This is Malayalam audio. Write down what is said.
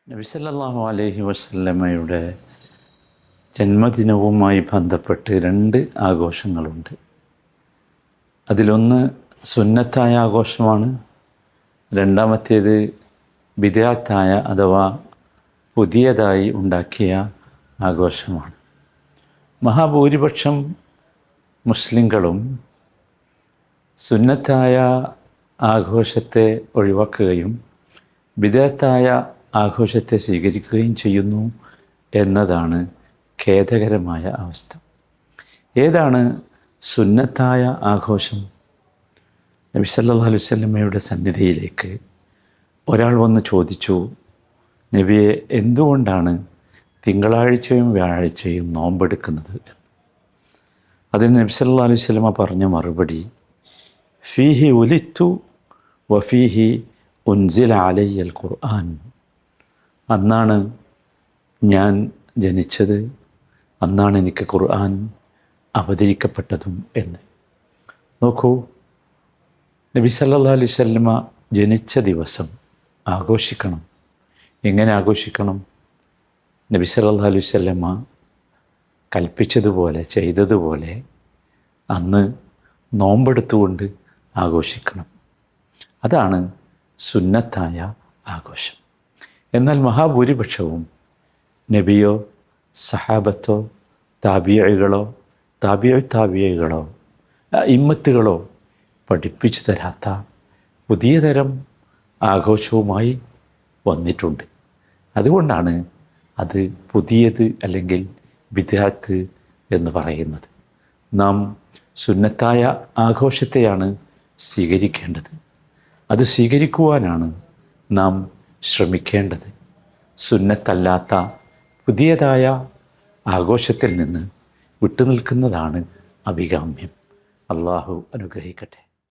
നബി സല്ലല്ലാഹു അലൈഹി വസല്ലമയുടെ ജന്മദിനവുമായി ബന്ധപ്പെട്ട് രണ്ട് ആഘോഷങ്ങളുണ്ട്. അതിലൊന്ന് സുന്നത്തായ ആഘോഷമാണ്, രണ്ടാമത്തേത് ബിദ്അത്തായ അഥവാ പുതിയതായി ഉണ്ടാക്കിയ ആഘോഷമാണ്. മഹാഭൂരിപക്ഷം മുസ്ലിങ്ങളും സുന്നത്തായ ആഘോഷത്തെ ഒഴിവാക്കുകയും ബിദ്അത്തായ ആഘോഷത്തെ സ്വീകരിക്കുകയും ചെയ്യുന്നു എന്നതാണ് ഖേദകരമായ അവസ്ഥ. ഏതാണ് സുന്നത്തായ ആഘോഷം? നബി സല്ലല്ലാഹു അലൈഹി വസല്ലമയുടെ സന്നിധിയിലേക്ക് ഒരാൾ വന്ന് ചോദിച്ചു, നബിയെ, എന്തുകൊണ്ടാണ് തിങ്കളാഴ്ചയും വ്യാഴാഴ്ചയും നോമ്പെടുക്കുന്നത്? അതിന് നബി സല്ലല്ലാഹു അലൈഹി വസല്ലമ പറഞ്ഞ മറുപടി, ഫീഹി ഉലിത്തു വഫീഹി ഉൻസില അലയ്യൽ ഖുർആൻ. അന്നാണ് ഞാൻ ജനിച്ചത്, അന്നാണ് എനിക്ക് ഖുർആൻ അവതരിക്കപ്പെട്ടതും എന്ന്. നോക്കൂ, നബി സല്ലല്ലാഹു അലൈഹി വസല്ലമ ജനിച്ച ദിവസം ആഘോഷിക്കണം. എങ്ങനെ ആഘോഷിക്കണം? നബി സല്ലല്ലാഹു അലൈഹി വസല്ലമ കൽപ്പിച്ചതുപോലെ, ചെയ്തതുപോലെ അന്ന് നോമ്പെടുത്തുകൊണ്ട് ആഘോഷിക്കണം. അതാണ് സുന്നത്തായ ആഘോഷം. എന്നാൽ മഹാഭൂരിപക്ഷവും നബിയോ സഹാബത്തോ താബിഈകളോ താബിഈകളോ ഇമ്മത്തുകളോ പഠിപ്പിച്ചു തരാത്ത പുതിയ തരം ആഘോഷവുമായി വന്നിട്ടുണ്ട്. അതുകൊണ്ടാണ് അത് പുതിയത് അല്ലെങ്കിൽ ബിദ്അത്ത് എന്ന് പറയുന്നത്. നാം സുന്നത്തായ ആഘോഷത്തെയാണ് സ്വീകരിക്കേണ്ടത്. അത് സ്വീകരിക്കുവാനാണ് നാം ശ്രമിക്കേണ്ടത്. സുന്നത്തല്ലാത്ത പുതിയതായ ആഘോഷത്തിൽ നിന്ന് വിട്ടുനിൽക്കുന്നതാണ് അഭികാമ്യം. അള്ളാഹു അനുഗ്രഹിക്കട്ടെ.